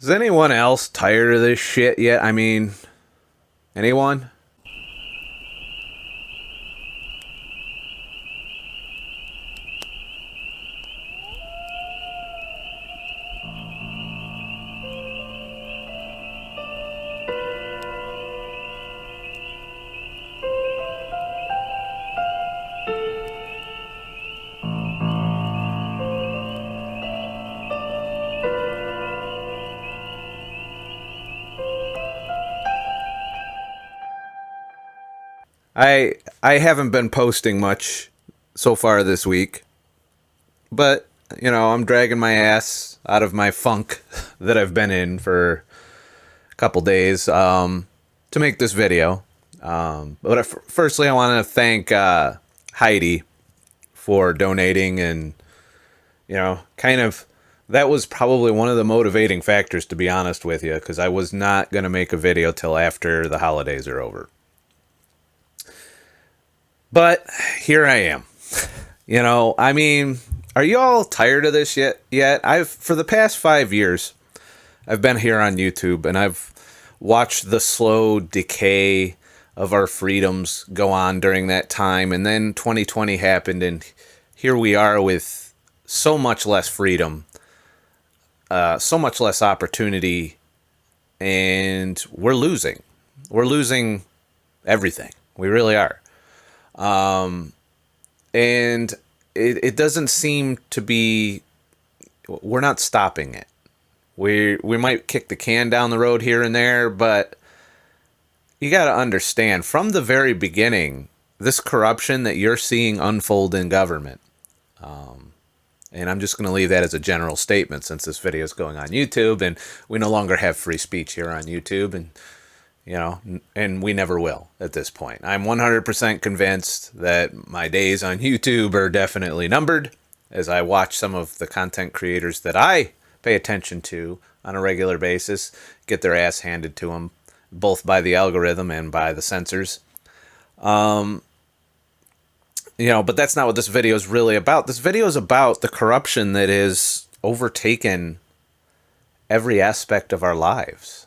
Is anyone else tired of this shit yet? I mean, anyone? I haven't been posting much so far this week, but you know, I'm dragging my ass out of my funk that I've been in for a couple days to make this video. But firstly, I want to thank Heidi for donating, and you know, kind of that was probably one of the motivating factors, to be honest with you, because I was not going to make a video till after the holidays are over. But here I am. You know, I mean, are you all tired of this yet? For the past 5 years, I've been here on YouTube, and I've watched the slow decay of our freedoms go on during that time. And then 2020 happened, and here we are with so much less freedom, so much less opportunity, and we're losing. We're losing everything. We really are. And it doesn't seem to be, we're not stopping it. We might kick the can down the road here and there, but you got to understand, from the very beginning, this corruption that you're seeing unfold in government, and I'm just going to leave that as a general statement since this video is going on YouTube, and we no longer have free speech here on YouTube, and you know, and we never will at this point. I'm 100% convinced that my days on YouTube are definitely numbered, as I watch some of the content creators that I pay attention to on a regular basis get their ass handed to them, both by the algorithm and by the censors. You know, but that's not what this video is really about. This video is about the corruption that has overtaken every aspect of our lives.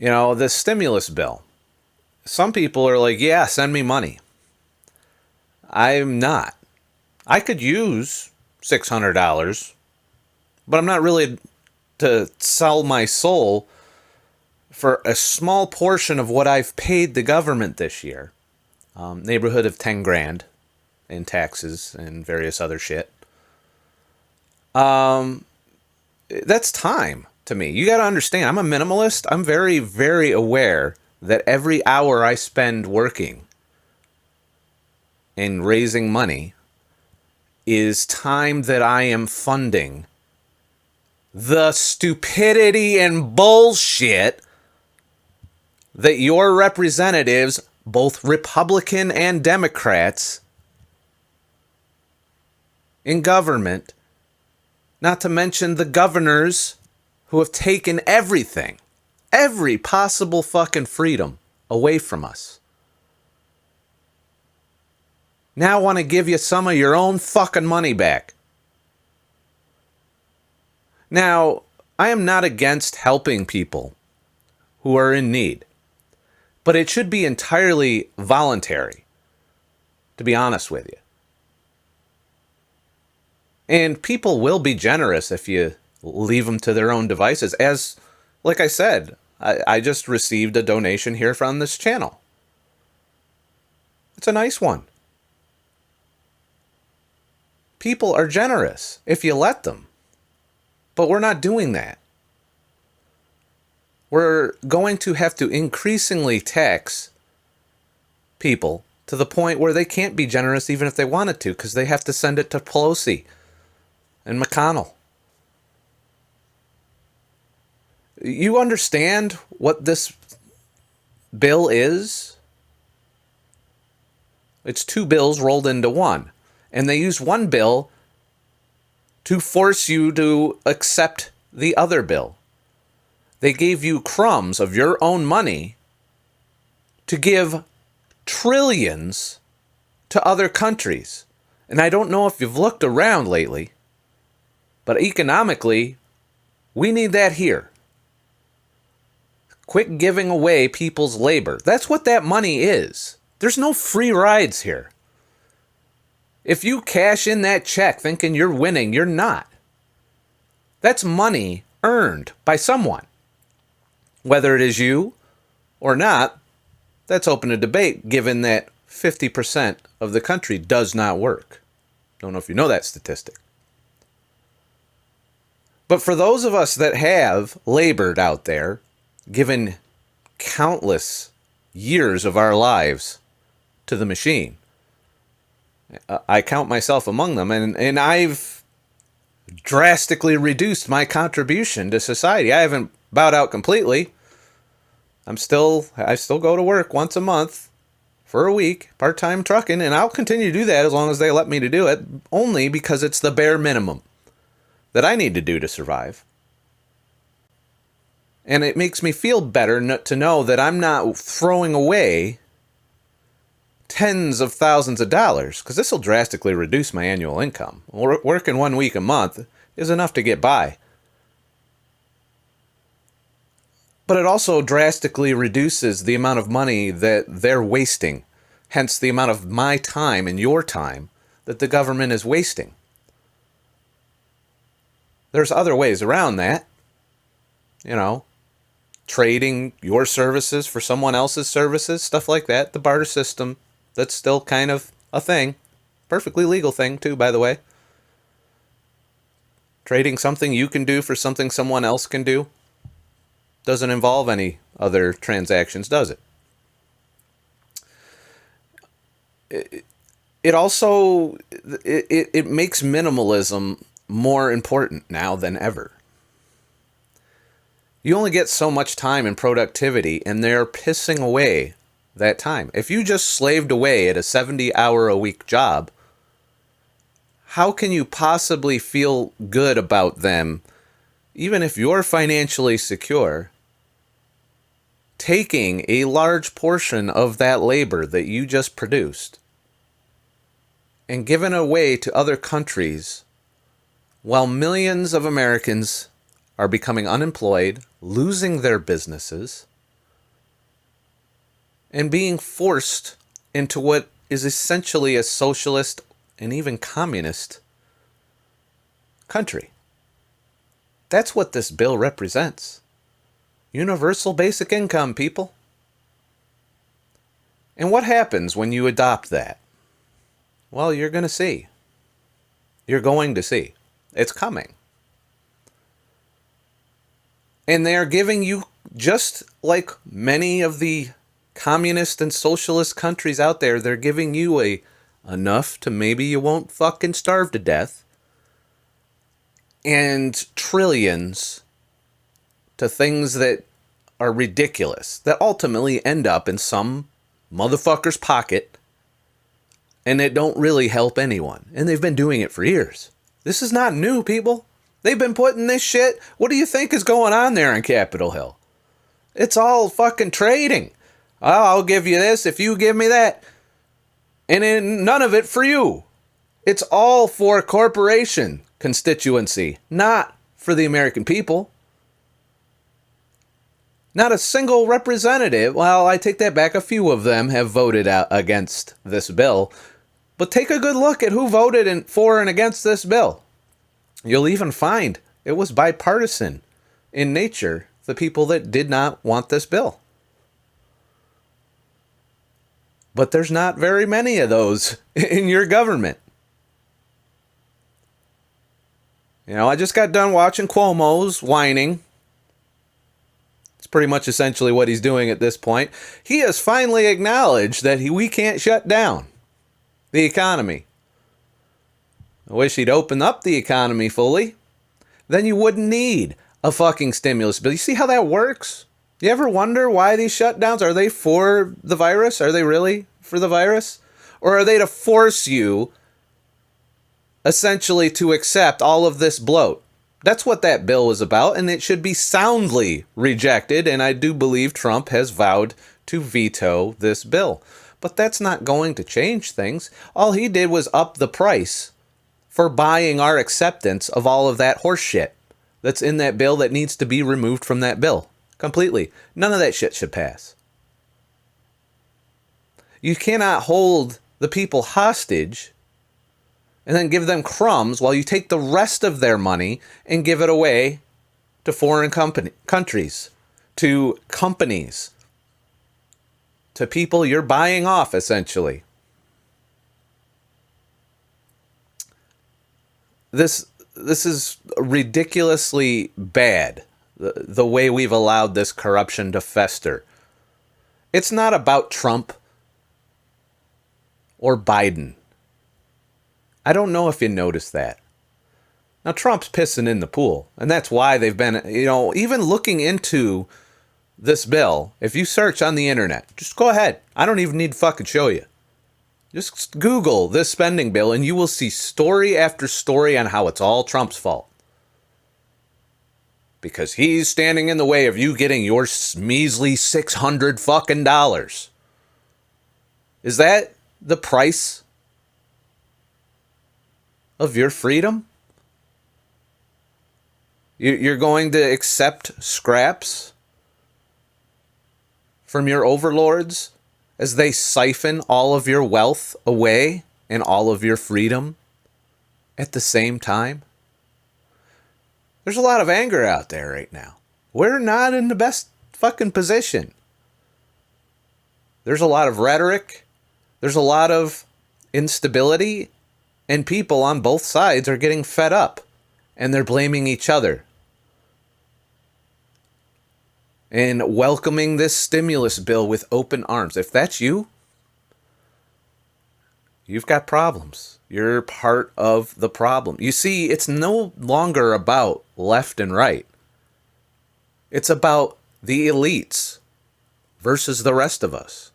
You know, the stimulus bill. Some people are like, yeah, send me money. I'm not. I could use $600, but I'm not really to sell my soul for a small portion of what I've paid the government this year. Neighborhood of 10 grand in taxes and various other shit. That's time. To me, you got to understand, I'm a minimalist. I'm very, very aware that every hour I spend working and raising money is time that I am funding the stupidity and bullshit that your representatives, both Republican and Democrats in government, not to mention the governors who have taken everything, every possible fucking freedom away from us, now want to give you some of your own fucking money back. Now, I am not against helping people who are in need, but it should be entirely voluntary, to be honest with you. And people will be generous if you leave them to their own devices. As, like I said, I just received a donation here from this channel. It's a nice one. People are generous if you let them. But we're not doing that. We're going to have to increasingly tax people to the point where they can't be generous even if they wanted to, because they have to send it to Pelosi and McConnell. You understand what this bill is? It's two bills rolled into one. And they use one bill to force you to accept the other bill. They gave you crumbs of your own money to give trillions to other countries. And I don't know if you've looked around lately, but economically, We need that here. Quit giving away people's labor. That's what that money is. There's no free rides here. If you cash in that check thinking you're winning, you're not. That's money earned by someone. Whether it is you or not, that's open to debate, given that 50% of the country does not work. Don't know if you know that statistic. But for those of us that have labored out there, given countless years of our lives to the machine, I count myself among them, and I've drastically reduced my contribution to society. I haven't bowed out completely. I still go to work once a month for a week, part-time trucking, and I'll continue to do that as long as they let me to do it, only because it's the bare minimum that I need to do to survive. And it makes me feel better to know that I'm not throwing away tens of thousands of dollars, because this will drastically reduce my annual income. Working 1 week a month is enough to get by. But it also drastically reduces the amount of money that they're wasting, hence the amount of my time and your time that the government is wasting. There's other ways around that. You know, trading your services for someone else's services, stuff like that. The barter system, that's still kind of a thing. Perfectly legal thing, too, by the way. Trading something you can do for something someone else can do doesn't involve any other transactions, does it? It also it makes minimalism more important now than ever. You only get so much time and productivity, and they're pissing away that time. If you just slaved away at a 70-hour-a-week job, how can you possibly feel good about them, even if you're financially secure, taking a large portion of that labor that you just produced and giving away to other countries while millions of Americans are becoming unemployed, losing their businesses, and being forced into what is essentially a socialist and even communist country? That's what this bill represents. Universal basic income, people. And what happens when you adopt that? Well, you're going to see. You're going to see. It's coming. And they are giving you, just like many of the communist and socialist countries out there, they're giving you enough to maybe you won't fucking starve to death, and trillions to things that are ridiculous, that ultimately end up in some motherfucker's pocket, and it don't really help anyone. And they've been doing it for years. This is not new, people. They've been putting this shit. What do you think is going on there on Capitol Hill? It's all fucking trading. Oh, I'll give you this if you give me that. And then none of it for you. It's all for corporation constituency, not for the American people. Not a single representative, well, I take that back, a few of them have voted out against this bill. But take a good look at who voted for and against this bill. You'll even find it was bipartisan in nature, the people that did not want this bill. But there's not very many of those in your government. You know, I just got done watching Cuomo's whining. It's pretty much essentially what he's doing at this point. He has finally acknowledged that we can't shut down the economy. I wish he'd open up the economy fully. Then you wouldn't need a fucking stimulus bill. You see how that works? You ever wonder why these shutdowns? Are they for the virus? Are they really for the virus? Or are they to force you essentially to accept all of this bloat? That's what that bill was about, and it should be soundly rejected, and I do believe Trump has vowed to veto this bill. But that's not going to change things. All he did was up the price for buying our acceptance of all of that horse shit. that's in that bill that needs to be removed from that bill completely. None of that shit should pass. You cannot hold the people hostage and then give them crumbs while you take the rest of their money and give it away to foreign countries, to companies, to people you're buying off, essentially. This is ridiculously bad, the way we've allowed this corruption to fester. It's not about Trump or Biden. I don't know if you noticed that. Now, Trump's pissing in the pool, and that's why they've been, even looking into this bill. If you search on the internet, just go ahead. I don't even need to fucking show you. Just Google this spending bill, and you will see story after story on how it's all Trump's fault. Because he's standing in the way of you getting your measly $600 fucking dollars. Is that the price of your freedom? You're going to accept scraps from your overlords as they siphon all of your wealth away and all of your freedom at the same time? There's a lot of anger out there right now. We're not in the best fucking position. There's a lot of rhetoric. There's a lot of instability. And people on both sides are getting fed up. And they're blaming each other. And welcoming this stimulus bill with open arms. If that's you, you've got problems. You're part of the problem. You see, it's no longer about left and right. It's about the elites versus the rest of us.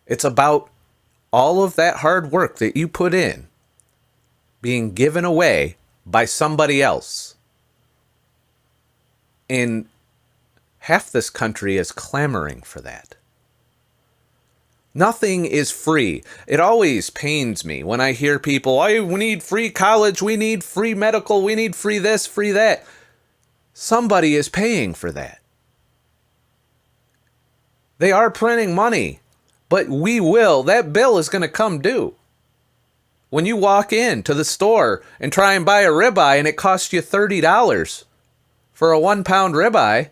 It's about all of that hard work that you put in being given away by somebody else. And half this country is clamoring for that. Nothing is free. It always pains me when I hear people, we need free college, we need free medical, we need free this, free that. Somebody is paying for that. They are printing money, but that bill is going to come due. When you walk into the store and try and buy a ribeye and it costs you $30 for a 1 pound ribeye,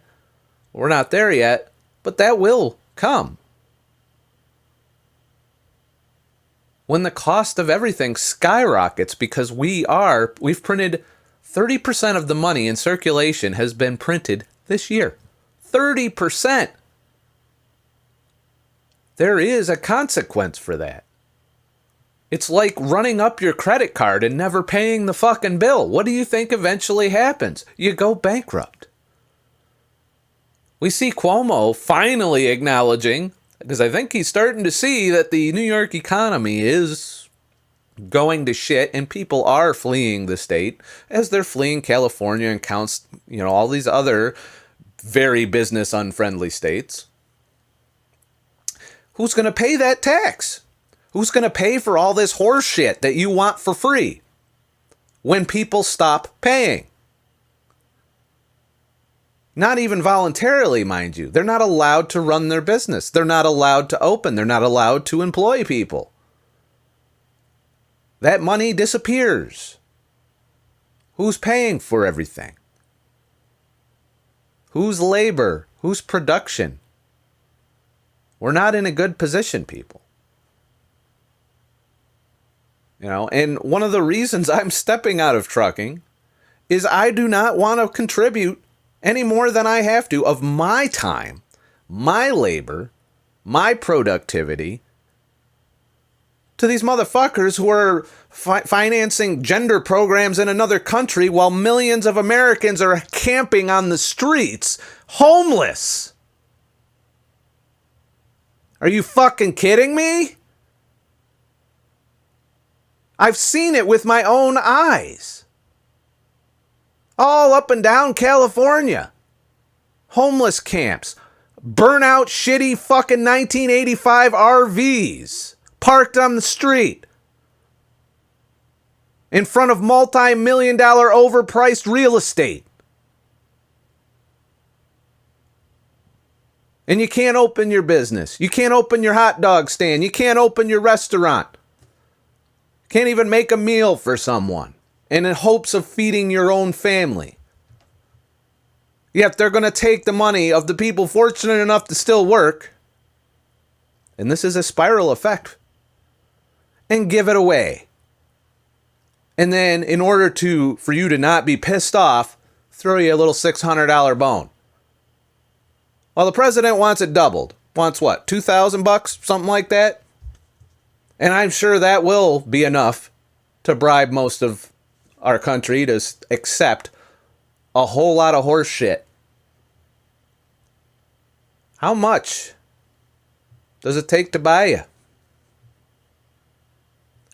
we're not there yet, but that will come. When the cost of everything skyrockets because we've printed 30% of the money in circulation has been printed this year. 30%. There is a consequence for that. It's like running up your credit card and never paying the fucking bill. What do you think eventually happens? You go bankrupt. We see Cuomo finally acknowledging, because I think he's starting to see that the New York economy is going to shit and people are fleeing the state as they're fleeing California and all these other very business unfriendly states. Who's going to pay that tax? Who's going to pay for all this horse shit that you want for free when people stop paying? Not even voluntarily, mind you. They're not allowed to run their business. They're not allowed to open. They're not allowed to employ people. That money disappears. Who's paying for everything? Whose labor? Whose production? We're not in a good position, people. And one of the reasons I'm stepping out of trucking is I do not want to contribute any more than I have to of my time, my labor, my productivity to these motherfuckers who are financing gender programs in another country while millions of Americans are camping on the streets, homeless. Are you fucking kidding me? I've seen it with my own eyes. All up and down California. Homeless camps. Burnout shitty fucking 1985 RVs. Parked on the street. in front of multi-million-dollar overpriced real estate. And you can't open your business. You can't open your hot dog stand. You can't open your restaurant. Can't even make a meal for someone. And in hopes of feeding your own family. Yet they're going to take the money of the people fortunate enough to still work. And this is a spiral effect. And give it away. And then in order for you to not be pissed off, throw you a little $600 bone. Well, the president wants it doubled. Wants what? $2,000? Something like that? And I'm sure that will be enough to bribe most of our country to accept a whole lot of horse shit. How much does it take to buy you?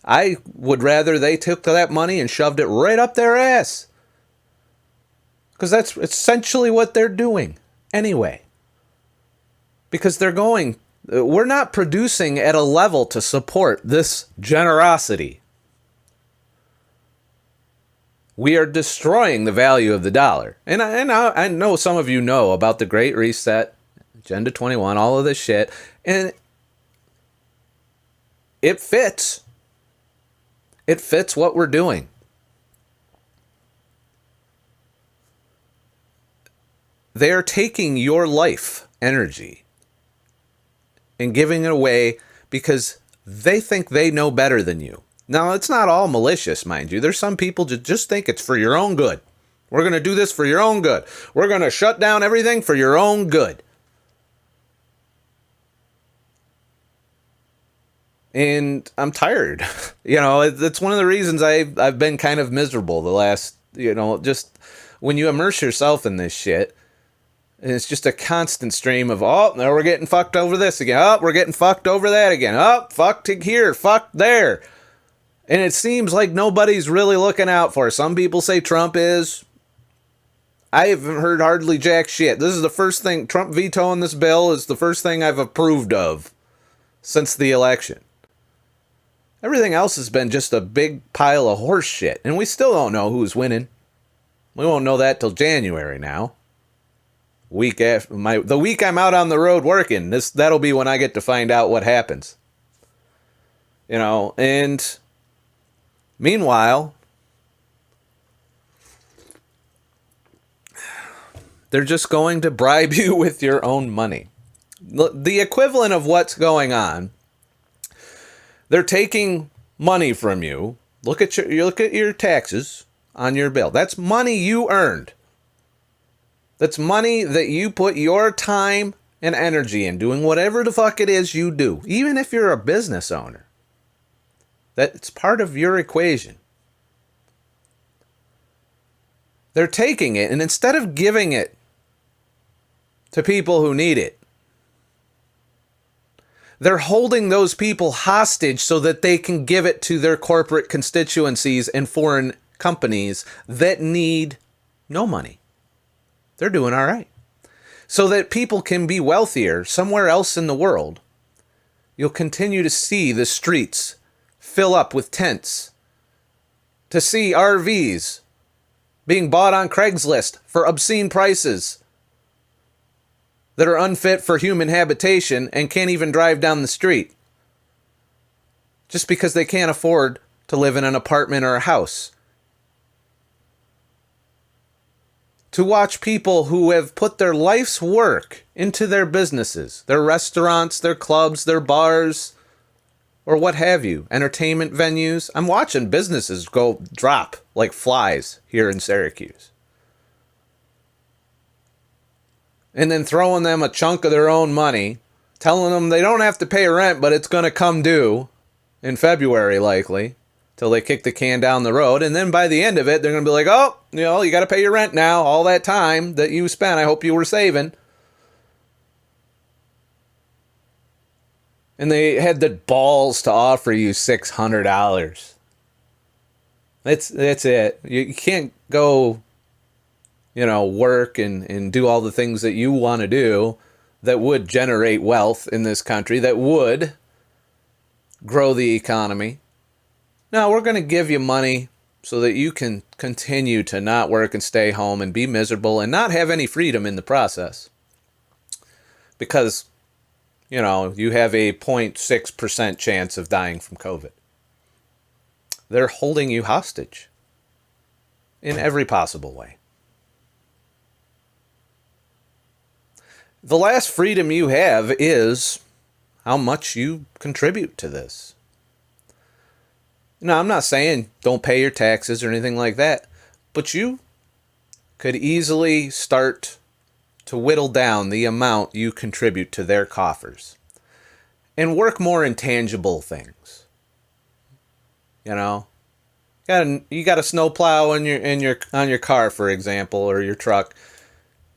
I would rather they took that money and shoved it right up their ass. Because that's essentially what they're doing anyway. Because we're not producing at a level to support this generosity. We are destroying the value of the dollar. And I know some of you know about the Great Reset, Agenda 21, all of this shit. And it fits. It fits what we're doing. They are taking your life energy and giving it away because they think they know better than you. Now, it's not all malicious, mind you. There's some people that just think it's for your own good. We're going to do this for your own good. We're going to shut down everything for your own good. And I'm tired. It's one of the reasons I've been kind of miserable the last, just when you immerse yourself in this shit. And it's just a constant stream of, now we're getting fucked over this again. Oh, we're getting fucked over that again. Oh, fucked here, fucked there. And it seems like nobody's really looking out for it. Some people say Trump is. I haven't heard hardly jack shit. This is the first thing, Trump vetoing this bill is the first thing I've approved of since the election. Everything else has been just a big pile of horse shit. And we still don't know who's winning. We won't know that till January now. The week I'm out on the road working, that'll be when I get to find out what happens. And meanwhile, they're just going to bribe you with your own money. The equivalent of what's going on, they're taking money from you. Look at your taxes on your bill. That's money you earned. That's money that you put your time and energy in doing whatever the fuck it is you do. Even if you're a business owner. That's part of your equation. They're taking it, and instead of giving it to people who need it, they're holding those people hostage so that they can give it to their corporate constituencies and foreign companies that need no money. They're doing all right. So that people can be wealthier somewhere else in the world. You'll continue to see the streets fill up with tents. To see RVs being bought on Craigslist for obscene prices that are unfit for human habitation and can't even drive down the street. Just because they can't afford to live in an apartment or a house. To watch people who have put their life's work into their businesses, their restaurants, their clubs, their bars, or what have you, entertainment venues. I'm watching businesses go drop like flies here in Syracuse. And then throwing them a chunk of their own money, telling them they don't have to pay rent, but it's going to come due in February likely. Till they kick the can down the road. And then by the end of it, they're going to be like, you got to pay your rent now. All that time that you spent, I hope you were saving. And they had the balls to offer you $600. That's it. You can't go, work and do all the things that you want to do that would generate wealth in this country, that would grow the economy. No, we're going to give you money so that you can continue to not work and stay home and be miserable and not have any freedom in the process. Because, you know, you have a 0.6% chance of dying from COVID. They're holding you hostage in every possible way. The last freedom you have is how much you contribute to this. Now, I'm not saying don't pay your taxes or anything like that, but you could easily start to whittle down the amount you contribute to their coffers and work more intangible things. You know, you got a snow plow on your car, for example, or your truck,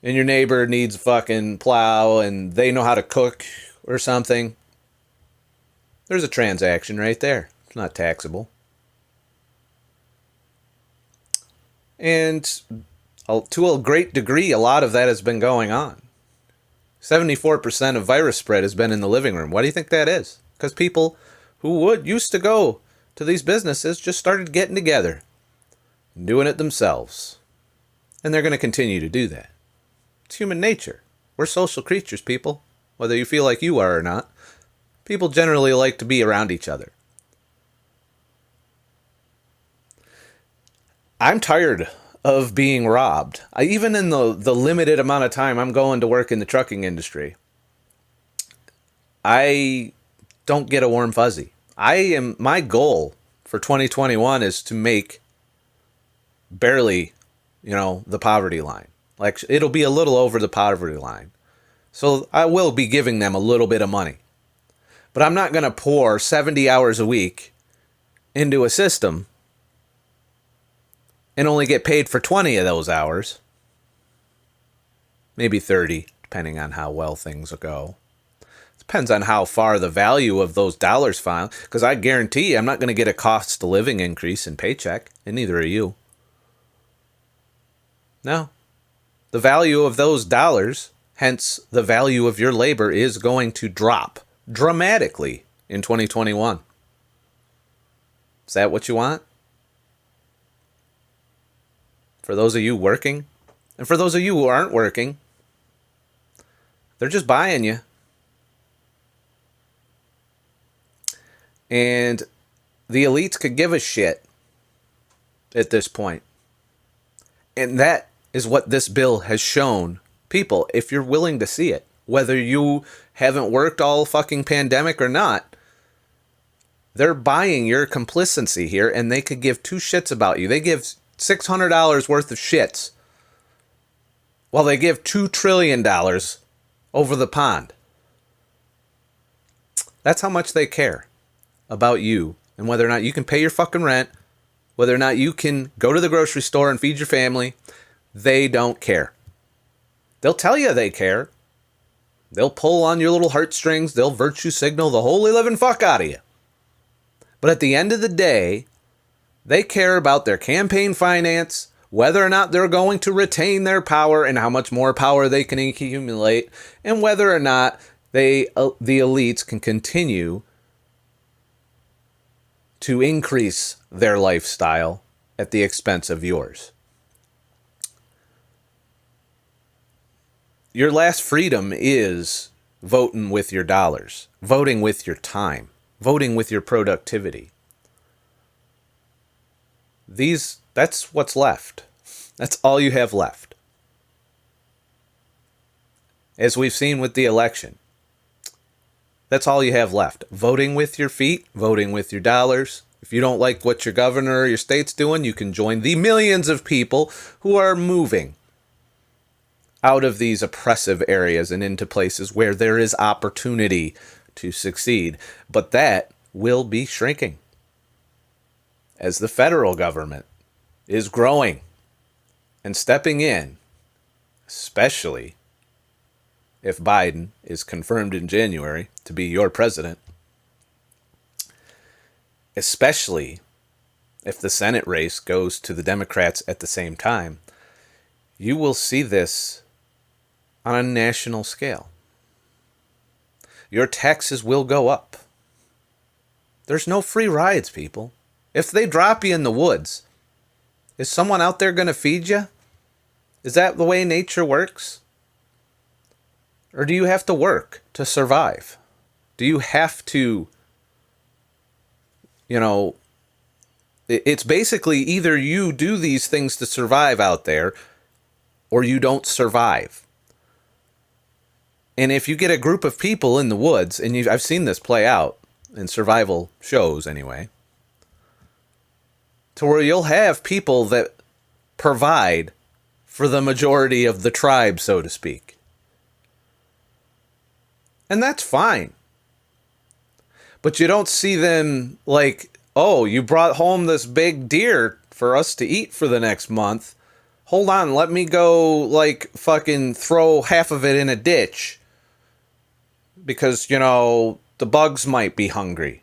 and your neighbor needs a fucking plow and they know how to cook or something. There's a transaction right there. It's not taxable. And to a great degree, a lot of that has been going on. 74% of virus spread has been in the living room. Why do you think that is? Because people who used to go to these businesses just started getting together and doing it themselves. And they're going to continue to do that. It's human nature. We're social creatures, people. Whether you feel like you are or not. People generally like to be around each other. I'm tired of being robbed. Even in the limited amount of time I'm going to work in the trucking industry, I don't get a warm fuzzy. My goal for 2021 is to make barely, the poverty line. Like, it'll be a little over the poverty line. So I will be giving them a little bit of money. But I'm not going to pour 70 hours a week into a system and only get paid for 20 of those hours. Maybe 30, depending on how well things go. Depends on how far the value of those dollars fall. Because I guarantee you, I'm not going to get a cost of living increase in paycheck, and neither are you. No. The value of those dollars, hence the value of your labor, is going to drop dramatically in 2021. Is that what you want? For those of you working, and for those of you who aren't working, they're just buying you. And the elites could give a shit at this point. And that is what this bill has shown people, if you're willing to see it. Whether you haven't worked all fucking pandemic or not, they're buying your complacency here, and they could give two shits about you. They give $600 worth of shits while they give $2 trillion over the pond. That's how much they care about you and whether or not you can pay your fucking rent, whether or not you can go to the grocery store and feed your family. They don't care. They'll tell you they care. They'll pull on your little heartstrings. They'll virtue signal the holy living fuck out of you. But at the end of the day, they care about their campaign finance, whether or not they're going to retain their power and how much more power they can accumulate, and whether or not the elites can continue to increase their lifestyle at the expense of yours. Your last freedom is voting with your dollars, voting with your time, voting with your productivity. That's what's left. That's all you have left. As we've seen with the election, that's all you have left. Voting with your feet, voting with your dollars. If you don't like what your governor or your state's doing, you can join the millions of people who are moving out of these oppressive areas and into places where there is opportunity to succeed. But that will be shrinking as the federal government is growing and stepping in, especially if Biden is confirmed in January to be your president, especially if the Senate race goes to the Democrats at the same time. You will see this on a national scale. Your taxes will go up. There's no free rides, people. If they drop you in the woods Is someone out there going to feed you? Is that the way nature works? Or do you have to work to survive? Do you have to, it's basically either you do these things to survive out there or you don't survive. And if you get a group of people in the woods, and I've seen this play out in survival shows anyway, to where you'll have people that provide for the majority of the tribe, so to speak. And that's fine. But you don't see them like, oh, you brought home this big deer for us to eat for the next month. Hold on, let me go, like, fucking throw half of it in a ditch. Because, the bugs might be hungry.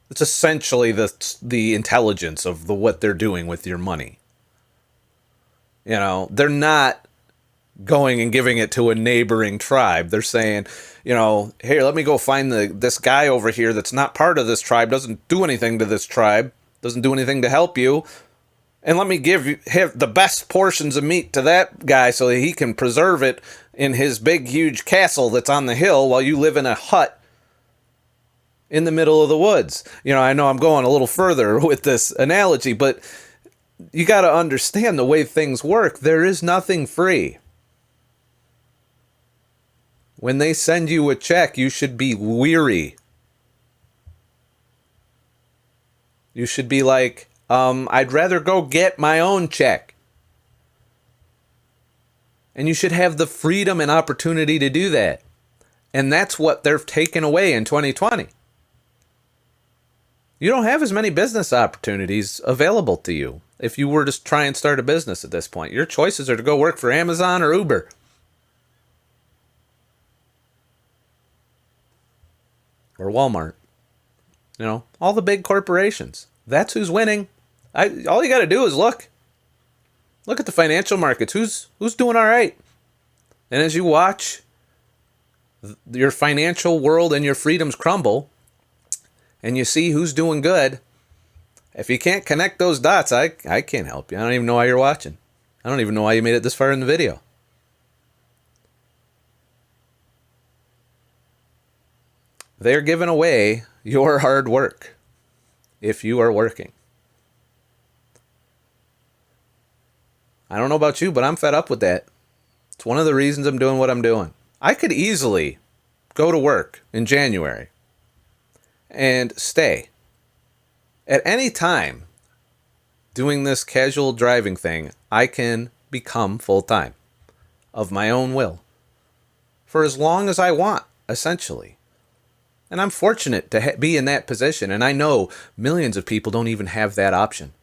It's essentially the intelligence of what they're doing with your money. They're not going and giving it to a neighboring tribe. They're saying, here, let me go find this guy over here that's not part of this tribe, doesn't do anything to this tribe, doesn't do anything to help you, and let me give him the best portions of meat to that guy so that he can preserve it in his big, huge castle that's on the hill while you live in a hut in the middle of the woods. I know I'm going a little further with this analogy, but you got to understand the way things work. There is nothing free. When they send you a check, you should be weary. You should be like, I'd rather go get my own check. And you should have the freedom and opportunity to do that. And that's what they're taking away in 2020. You don't have as many business opportunities available to you if you were to try and start a business at this point. Your choices are to go work for Amazon or Uber. Or Walmart. All the big corporations. That's who's winning. All you got to do is look. Look at the financial markets. Who's doing all right? And as you watch your financial world and your freedoms crumble, and you see who's doing good, if you can't connect those dots, I can't help you. I don't even know why you're watching. I don't even know why you made it this far in the video. They're giving away your hard work if you are working. I don't know about you, but I'm fed up with that. It's one of the reasons I'm doing what I'm doing. I could easily go to work in January and stay at any time doing this casual driving thing. I can become full-time of my own will for as long as I want, essentially. And I'm fortunate to be in that position. And I know millions of people don't even have that option.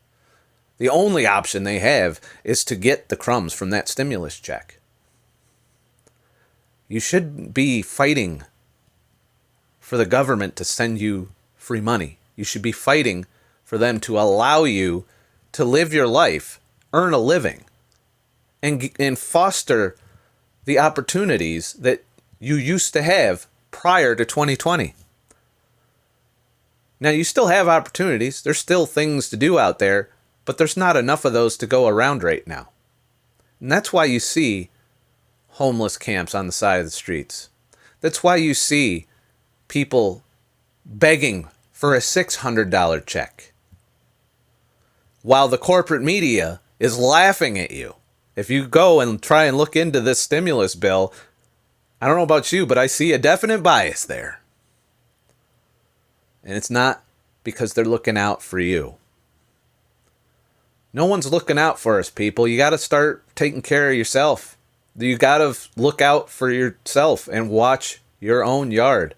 The only option they have is to get the crumbs from that stimulus check. You should be fighting for the government to send you free money. You should be fighting for them to allow you to live your life, earn a living, and foster the opportunities that you used to have prior to 2020. Now, you still have opportunities. There's still things to do out there, but there's not enough of those to go around right now. And that's why you see homeless camps on the side of the streets. That's why you see people begging for a $600 check, while the corporate media is laughing at you. If you go and try and look into this stimulus bill, I don't know about you, but I see a definite bias there. And it's not because they're looking out for you. No one's looking out for us, people. You got to start taking care of yourself. You got to look out for yourself and watch your own yard.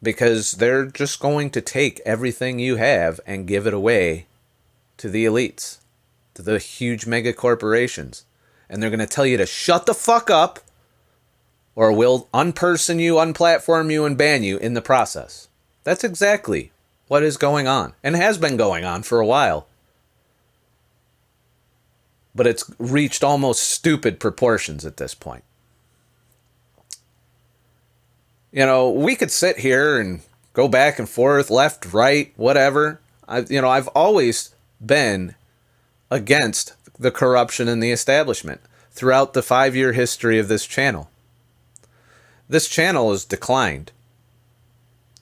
Because they're just going to take everything you have and give it away to the elites, to the huge mega corporations. And they're going to tell you to shut the fuck up, or we'll unperson you, unplatform you, and ban you in the process. That's exactly what is going on, and has been going on for a while. But it's reached almost stupid proportions at this point. We could sit here and go back and forth, left, right, whatever. I've always been against the corruption in the establishment throughout the 5-year history of this channel. This channel has declined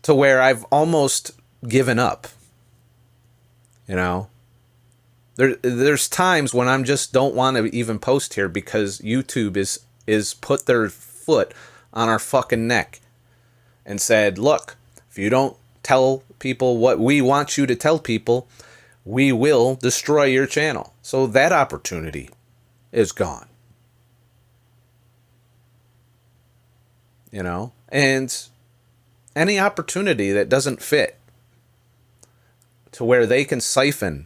to where I've almost given up. You know, there's times when I'm just don't want to even post here because YouTube is put their foot on our fucking neck and said, look, if you don't tell people what we want you to tell people, we will destroy your channel. So that opportunity is gone. You know, and any opportunity that doesn't fit to where they can siphon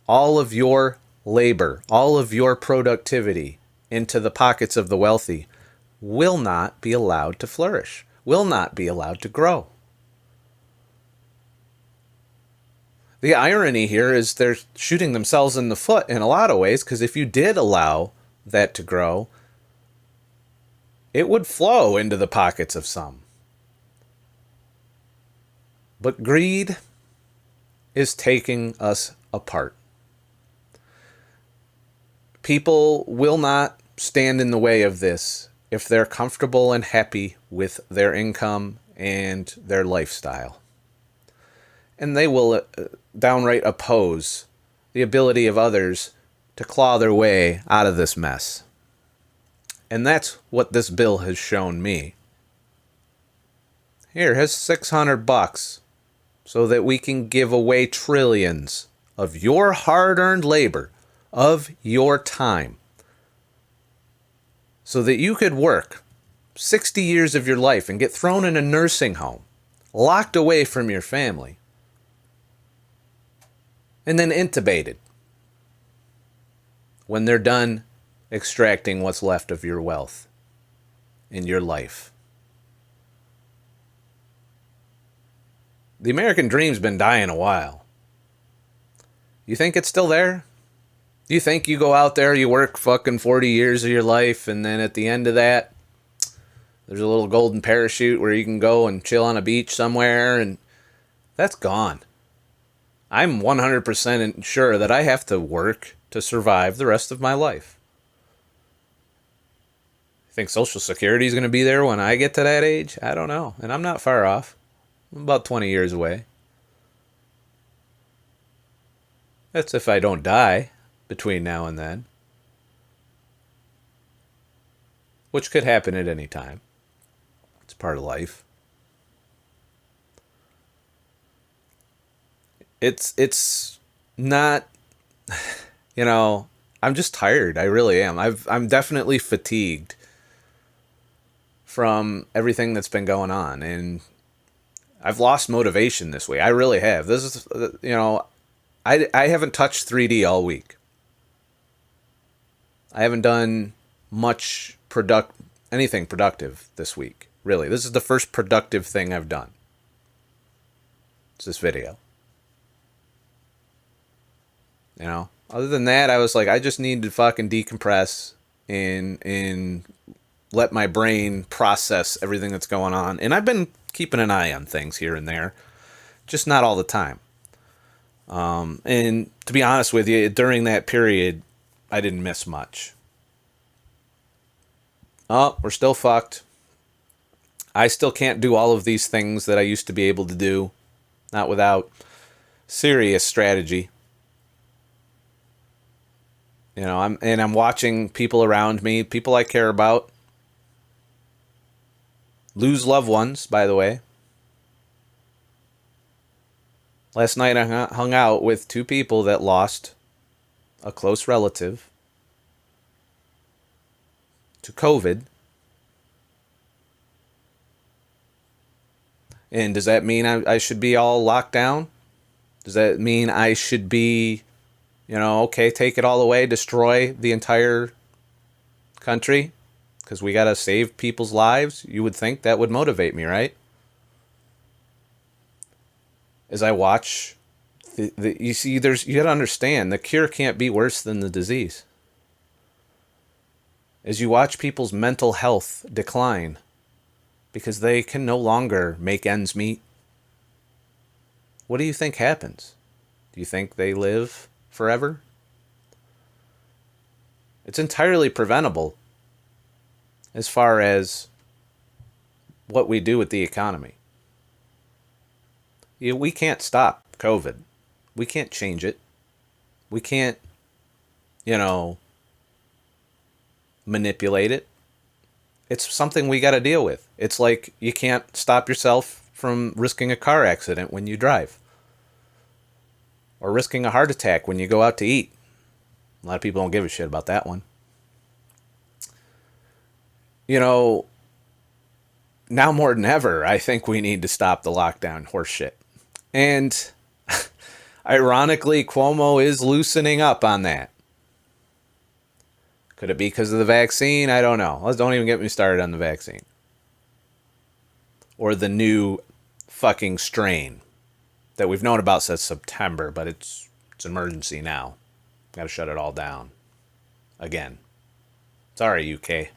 all of your labor, all of your productivity into the pockets of the wealthy will not be allowed to flourish, will not be allowed to grow. The irony here is they're shooting themselves in the foot in a lot of ways, because if you did allow that to grow, it would flow into the pockets of some. But greed is taking us apart. People will not stand in the way of this if they're comfortable and happy with their income and their lifestyle. And they will downright oppose the ability of others to claw their way out of this mess. And that's what this bill has shown me. Here, here's $600 so that we can give away trillions of your hard-earned labor, of your time, so that you could work 60 years of your life and get thrown in a nursing home, locked away from your family, and then intubated when they're done extracting what's left of your wealth in your life. The American dream's been dying a while. You think it's still there? You think you go out there, you work fucking 40 years of your life, and then at the end of that, there's a little golden parachute where you can go and chill on a beach somewhere, and that's gone. I'm 100% sure that I have to work to survive the rest of my life. Think Social Security is going to be there when I get to that age? I don't know. And I'm not far off. I'm about 20 years away. That's if I don't die between now and then. Which could happen at any time. It's part of life. It's not, you know, I'm just tired. I really am. I'm definitely fatigued from everything that's been going on, and I've lost motivation this week. I really have. This is, you know, I haven't touched 3D all week. I haven't done much anything productive this week. Really, this is the first productive thing I've done. It's this video. You know, other than that, I was like, I just need to fucking decompress and let my brain process everything that's going on. And I've been keeping an eye on things here and there, just not all the time. And to be honest with you, during that period, I didn't miss much. Oh, we're still fucked. I still can't do all of these things that I used to be able to do, not without serious strategy. You know, I'm watching people around me, people I care about, lose loved ones, by the way. Last night I hung out with 2 people that lost a close relative to COVID. And does that mean I should be all locked down? Does that mean I should be, you know, okay, take it all away, destroy the entire country because we got to save people's lives? You would think that would motivate me, right? As I watch, you see, you got to understand, the cure can't be worse than the disease. As you watch people's mental health decline because they can no longer make ends meet, what do you think happens? Do you think they live forever? It's entirely preventable as far as what we do with the economy. We can't stop COVID. We can't change it. We can't, manipulate it. It's something we got to deal with. It's like you can't stop yourself from risking a car accident when you drive, or risking a heart attack when you go out to eat. A lot of people don't give a shit about that one. Now more than ever, I think we need to stop the lockdown horse shit. And ironically, Cuomo is loosening up on that. Could it be because of the vaccine? I don't know. Don't even get me started on the vaccine. Or the new fucking strain that we've known about since September, but it's an emergency now. Got to shut it all down. Again. Sorry, UK.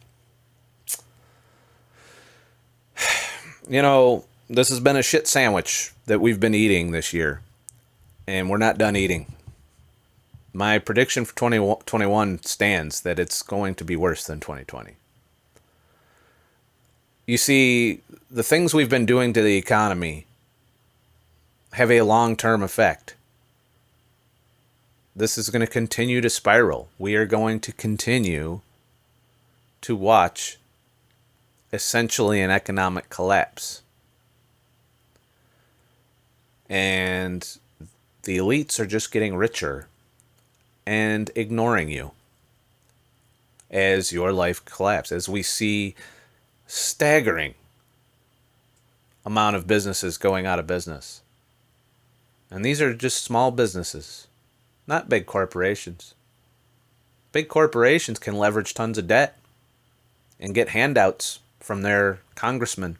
This has been a shit sandwich that we've been eating this year. And we're not done eating. My prediction for 2021 stands that it's going to be worse than 2020. You see, the things we've been doing to the economy have a long-term effect. This is going to continue to spiral. We are going to continue to watch essentially an economic collapse. And the elites are just getting richer and ignoring you as your life collapses. As we see staggering amount of businesses going out of business. And these are just small businesses, not big corporations. Big corporations can leverage tons of debt and get handouts from their congressmen.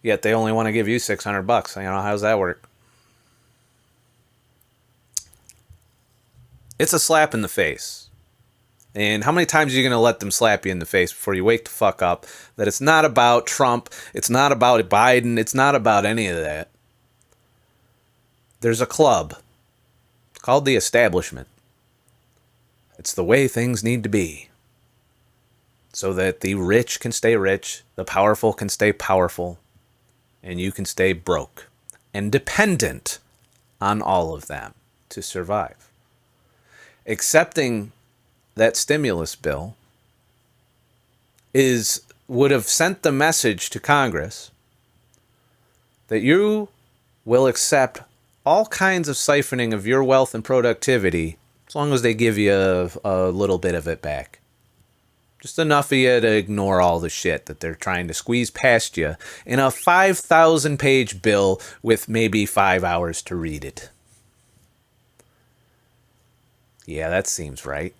Yet they only want to give you $600. How does that work? It's a slap in the face. And how many times are you going to let them slap you in the face before you wake the fuck up that it's not about Trump, it's not about Biden, it's not about any of that. There's a club. It's called the establishment. It's the way things need to be. So that the rich can stay rich, the powerful can stay powerful, and you can stay broke and dependent on all of them to survive. Accepting that stimulus bill would have sent the message to Congress that you will accept all kinds of siphoning of your wealth and productivity as long as they give you a little bit of it back. Just enough of you to ignore all the shit that they're trying to squeeze past you in a 5,000-page bill with maybe 5 hours to read it. Yeah, that seems right.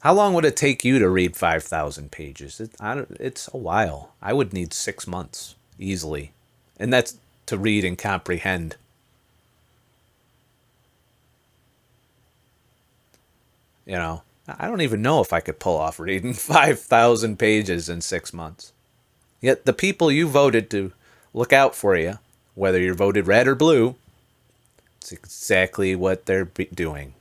How long would it take you to read 5,000 pages? It's a while. I would need 6 months, easily. And that's to read and comprehend. I don't even know if I could pull off reading 5,000 pages in 6 months. Yet the people you voted to look out for you, whether you're voted red or blue, it's exactly what they're doing.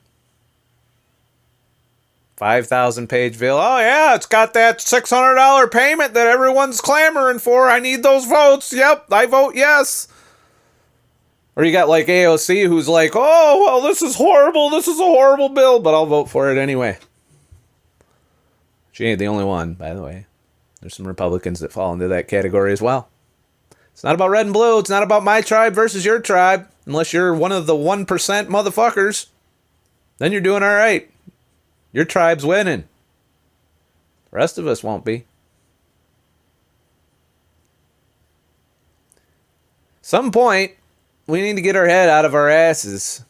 5,000-page bill. Oh, yeah, it's got that $600 payment that everyone's clamoring for. I need those votes. Yep, I vote yes. Or you got like AOC who's like, oh, well, this is horrible. This is a horrible bill, but I'll vote for it anyway. She ain't the only one, by the way. There's some Republicans that fall into that category as well. It's not about red and blue. It's not about my tribe versus your tribe. Unless you're one of the 1% motherfuckers. Then you're doing all right. Your tribe's winning. The rest of us won't be. Some point, we need to get our head out of our asses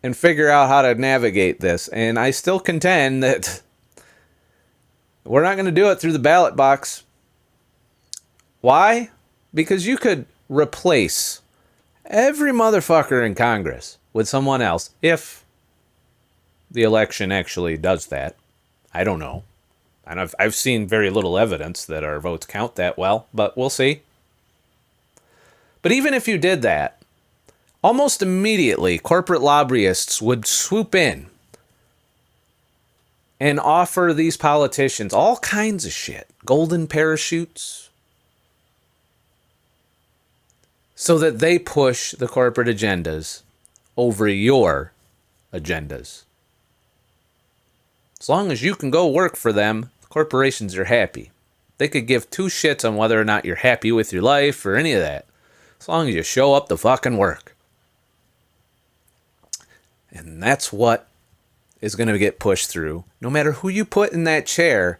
and figure out how to navigate this. And I still contend that we're not going to do it through the ballot box. Why? Because you could replace every motherfucker in Congress with someone else if the election actually does that. I don't know. And I've seen very little evidence that our votes count that well, but we'll see. But even if you did that, almost immediately, corporate lobbyists would swoop in and offer these politicians all kinds of shit, golden parachutes, so that they push the corporate agendas over your agendas. As long as you can go work for them, corporations are happy. They could give two shits on whether or not you're happy with your life or any of that. As long as you show up to fucking work. And that's what is going to get pushed through. No matter who you put in that chair,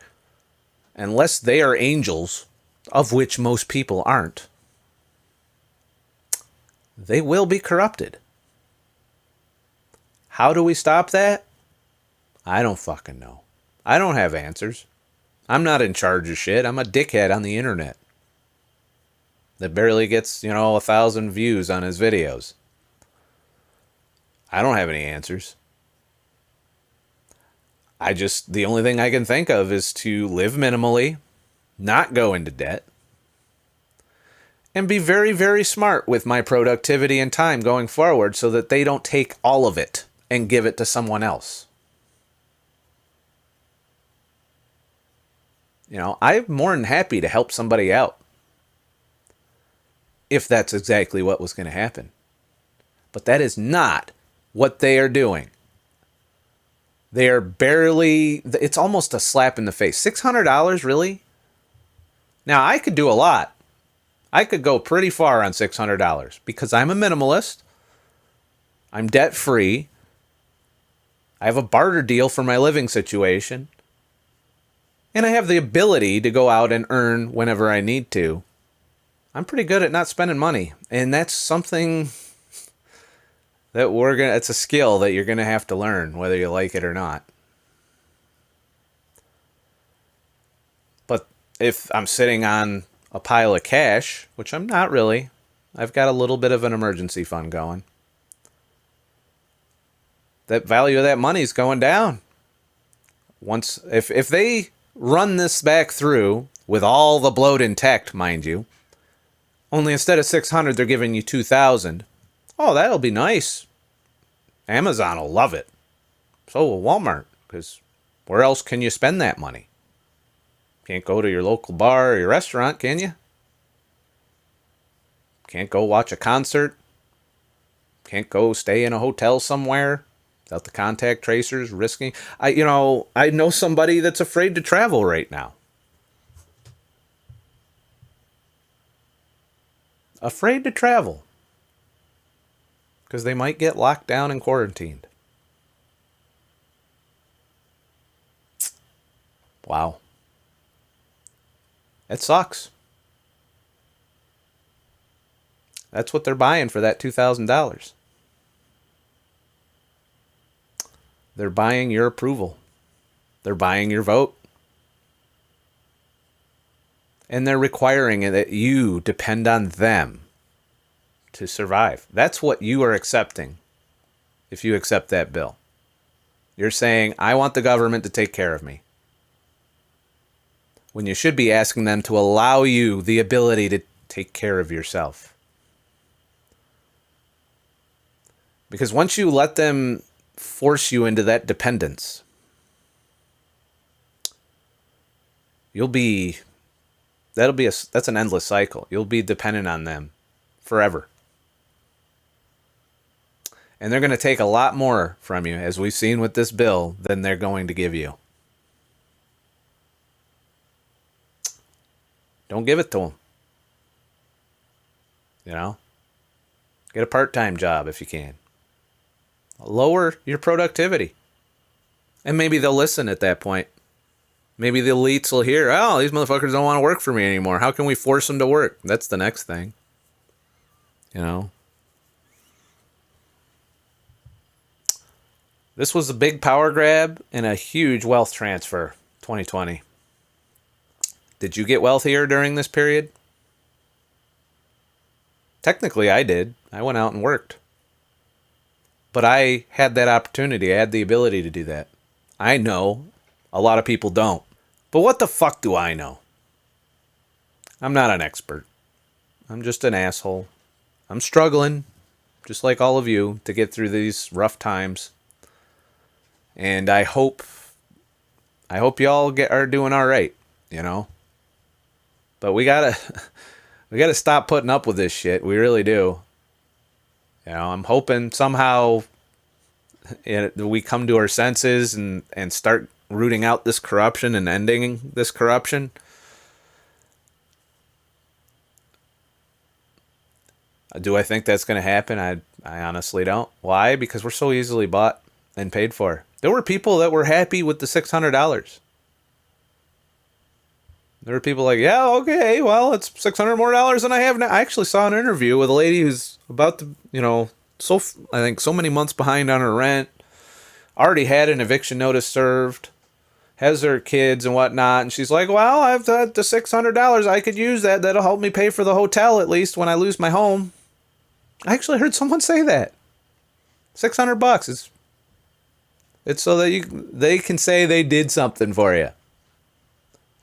unless they are angels, of which most people aren't, they will be corrupted. How do we stop that? I don't fucking know. I don't have answers. I'm not in charge of shit. I'm a dickhead on the internet that barely gets, 1,000 views on his videos. I don't have any answers. The only thing I can think of is to live minimally, not go into debt, and be very, very smart with my productivity and time going forward so that they don't take all of it and give it to someone else. I'm more than happy to help somebody out if that's exactly what was going to happen. But that is not what they are doing. They are barely, it's almost a slap in the face. $600, really? Now, I could do a lot. I could go pretty far on $600 because I'm a minimalist. I'm debt-free. I have a barter deal for my living situation. And I have the ability to go out and earn whenever I need to. I'm pretty good at not spending money. And that's something that it's a skill that you're going to have to learn, whether you like it or not. But if I'm sitting on a pile of cash, which I'm not really, I've got a little bit of an emergency fund going. That value of that money is going down. If they run this back through with all the bloat intact, mind you, only instead of 600 they're giving you 2,000. Oh, that'll be nice. Amazon will love it. So will Walmart, because where else can you spend that money? Can't go to your local bar or your restaurant, can you? Can't go watch a concert. Can't go stay in a hotel somewhere without the contact tracers risking. I know somebody that's afraid to travel right now. Afraid to travel. Because they might get locked down and quarantined. Wow. It sucks. That's what they're buying for that $2,000. They're buying your approval. They're buying your vote. And they're requiring that you depend on them to survive. That's what you are accepting if you accept that bill. You're saying, I want the government to take care of me. When you should be asking them to allow you the ability to take care of yourself. Because once you let them force you into that dependence, that's an endless cycle. You'll be dependent on them forever. And they're going to take a lot more from you, as we've seen with this bill, than they're going to give you. Don't give it to them. Get a part-time job if you can. Lower your productivity. And maybe they'll listen at that point. Maybe the elites will hear, oh, these motherfuckers don't want to work for me anymore. How can we force them to work? That's the next thing. This was a big power grab and a huge wealth transfer, 2020. Did you get wealthier during this period? Technically, I did. I went out and worked. But I had that opportunity. I had the ability to do that. I know a lot of people don't. But what the fuck do I know? I'm not an expert. I'm just an asshole. I'm struggling, just like all of you, to get through these rough times. And I hope y'all are doing all right, you know. But we gotta stop putting up with this shit. We really do. You know, I'm hoping somehow we come to our senses and start rooting out this corruption and ending this corruption. Do I think that's going to happen? I honestly don't. Why? Because we're so easily bought and paid for. There were people that were happy with the $600. There were people like, yeah, okay, well, it's $600 more than I have now. I actually saw an interview with a lady who's about to, you know, I think so many months behind on her rent, already had an eviction notice served, has her kids and whatnot, and she's like, well, I've got the $600. I could use that. That'll help me pay for the hotel at least when I lose my home. I actually heard someone say that. $600 it's so that they can say they did something for you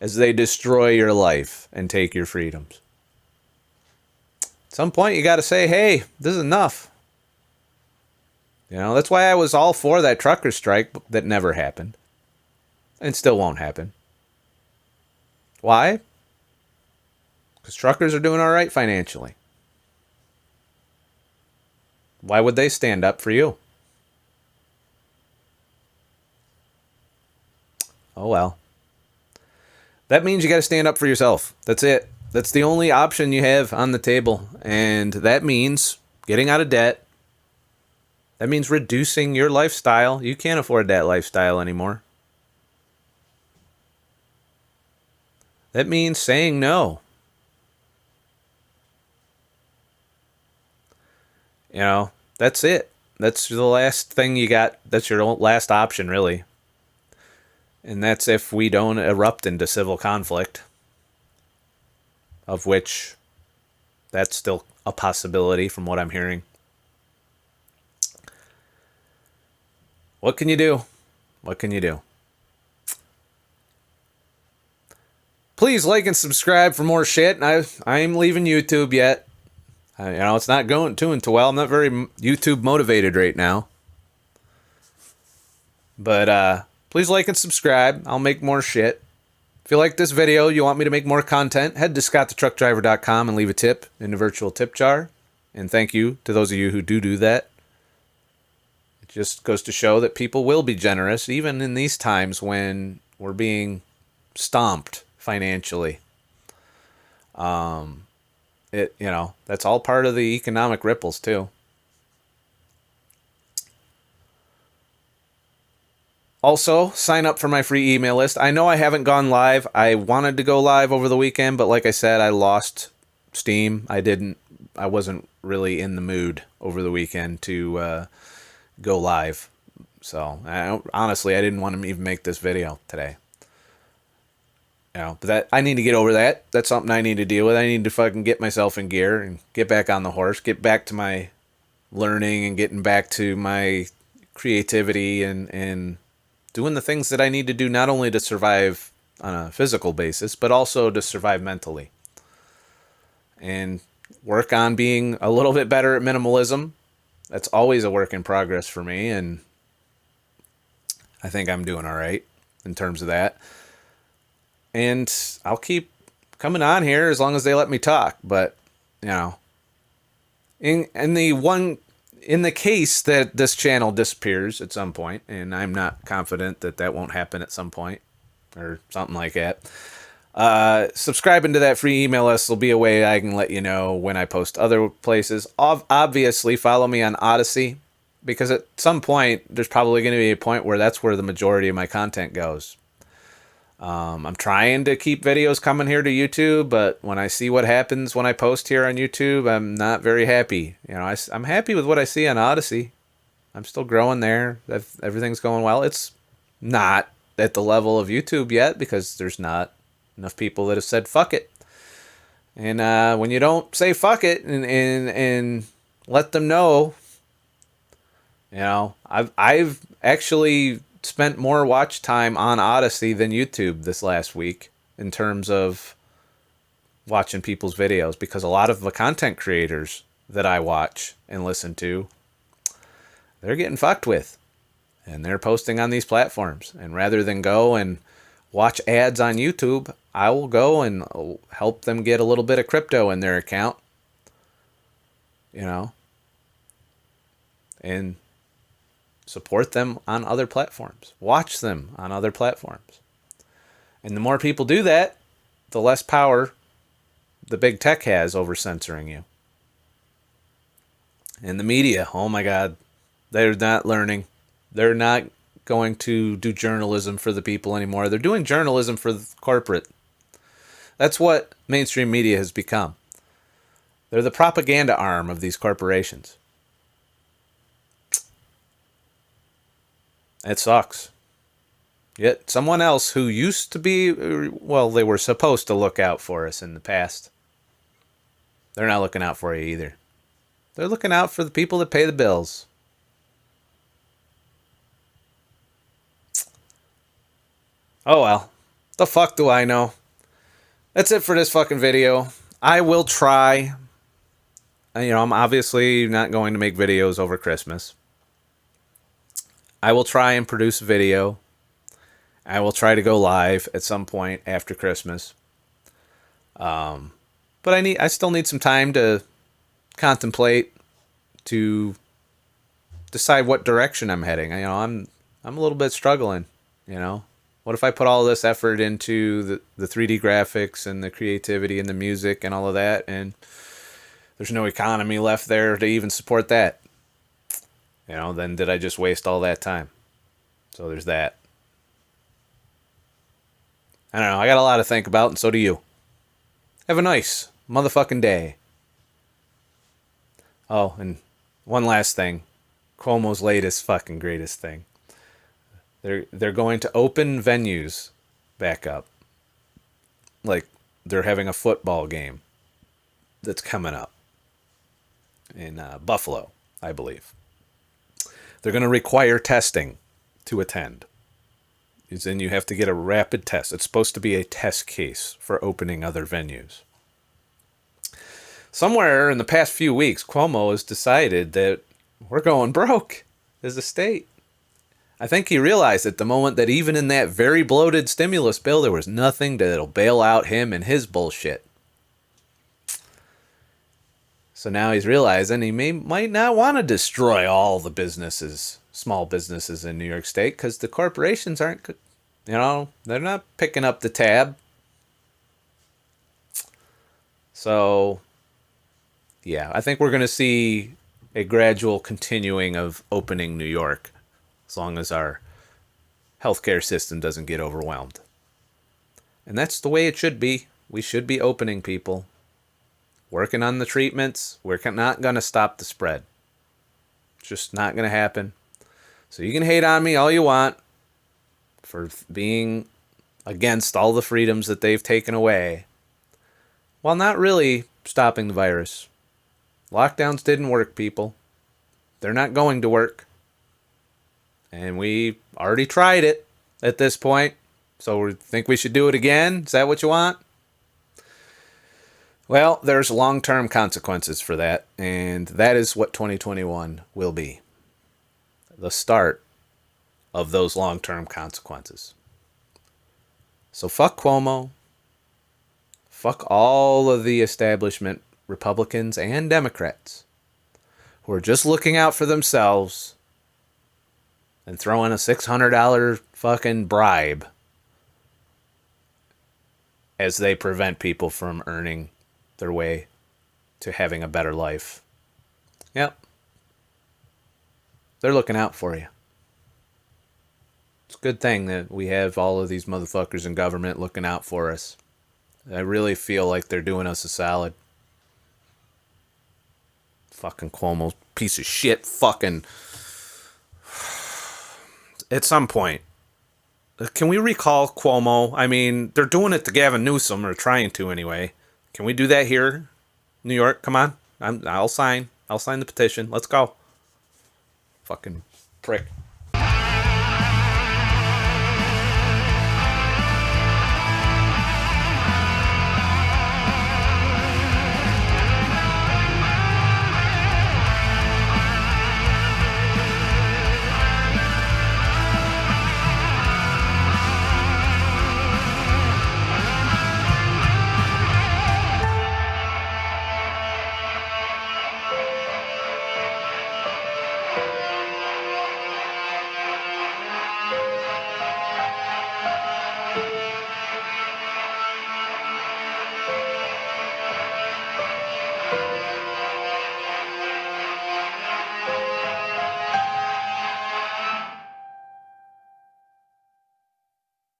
as they destroy your life and take your freedoms. At some point, you got to say, hey, this is enough. You know, that's why I was all for that trucker strike that never happened and still won't happen. Why? Because truckers are doing all right financially. Why would they stand up for you? Oh, well. That means you got to stand up for yourself. That's it. That's the only option you have on the table. And that means getting out of debt. That means reducing your lifestyle. You can't afford that lifestyle anymore. That means saying no. You know, that's it. That's the last thing you got. That's your last option, really. And that's if we don't erupt into civil conflict, of which that's still a possibility from what I'm hearing. What can you do? What can you do? Please like and subscribe for more shit. I ain't leaving YouTube yet. You know, it's not going too well. I'm not very YouTube motivated right now. But please like and subscribe. I'll make more shit. If you like this video, you want me to make more content, head to ScottTheTruckDriver.com and leave a tip in the virtual tip jar. And thank you to those of you who do that. It just goes to show that people will be generous, even in these times when we're being stomped financially. You know, that's all part of the economic ripples too. Also, sign up for my free email list. I know I haven't gone live. I wanted to go live over the weekend, but like I said, I lost steam. I wasn't really in the mood over the weekend to go live. So, honestly, I didn't want to even make this video today. You know, but I need to get over that. That's something I need to deal with. I need to fucking get myself in gear and get back on the horse, get back to my learning and getting back to my creativity and doing the things that I need to do, not only to survive on a physical basis, but also to survive mentally. And work on being a little bit better at minimalism. That's always a work in progress for me, and I think I'm doing all right in terms of that. And I'll keep coming on here as long as they let me talk. But, you know, in the case that this channel disappears at some point, and I'm not confident that that won't happen at some point or something like that, subscribing to that free email list will be a way I can let you know when I post other places. Obviously, follow me on Odysee, because at some point, there's probably going to be a point where that's where the majority of my content goes. I'm trying to keep videos coming here to YouTube, but when I see what happens when I post here on YouTube, I'm not very happy. You know, I'm happy with what I see on Odysee. I'm still growing there. Everything's going well. It's not at the level of YouTube yet because there's not enough people that have said fuck it. And when you don't say fuck it and let them know, you know, I've actually spent more watch time on Odysee than YouTube this last week in terms of watching people's videos, because a lot of the content creators that I watch and listen to, they're getting fucked with. And they're posting on these platforms. And rather than go and watch ads on YouTube, I will go and help them get a little bit of crypto in their account. You know? And support them on other platforms. Watch them on other platforms. And the more people do that, the less power the big tech has over censoring you. And the media, oh my God, they're not learning. They're not going to do journalism for the people anymore. They're doing journalism for the corporate. That's what mainstream media has become. They're the propaganda arm of these corporations. It sucks. Yet someone else who used to be, well, they were supposed to look out for us in the past, they're not looking out for you either. They're looking out for the people that pay the bills. Oh well. The fuck do I know? That's it for this fucking video. I will try. You know, I'm obviously not going to make videos over Christmas. I will try and produce a video. I will try to go live at some point after Christmas. But I still need some time to contemplate, to decide what direction I'm heading. You know, I'm a little bit struggling, you know. What if I put all this effort into the 3D graphics and the creativity and the music and all of that, and there's no economy left there to even support that? You know, then did I just waste all that time? So there's that. I don't know. I got a lot to think about, and so do you. Have a nice motherfucking day. Oh, and one last thing. Cuomo's latest fucking greatest thing. They're going to open venues back up. Like they're having a football game that's coming up in Buffalo, I believe. They're going to require testing to attend. Then you have to get a rapid test. It's supposed to be a test case for opening other venues. Somewhere in the past few weeks, Cuomo has decided that we're going broke as a state. I think he realized at the moment that even in that very bloated stimulus bill, there was nothing that'll bail out him and his bullshit. So now he's realizing he might not want to destroy all the businesses, small businesses in New York State, because the corporations aren't, you know, they're not picking up the tab. So, yeah, I think we're going to see a gradual continuing of opening New York, as long as our healthcare system doesn't get overwhelmed. And that's the way it should be. We should be opening people, working on the treatments. We're not going to stop the spread. It's just not going to happen. So you can hate on me all you want for being against all the freedoms that they've taken away, while not really stopping the virus. Lockdowns didn't work, people. They're not going to work. And we already tried it at this point. So we think we should do it again? Is that what you want? Well, there's long-term consequences for that. And that is what 2021 will be. The start of those long-term consequences. So fuck Cuomo. Fuck all of the establishment Republicans and Democrats who are just looking out for themselves and throwing a $600 fucking bribe as they prevent people from earning their way to having a better life. Yep. They're looking out for you. It's a good thing that we have all of these motherfuckers in government looking out for us. I really feel like they're doing us a solid. Fucking Cuomo, piece of shit, fucking... At some point, can we recall Cuomo? I mean, they're doing it to Gavin Newsom, or trying to anyway. Can we do that here? New York, come on. I'll sign the petition. Let's go. Fucking prick.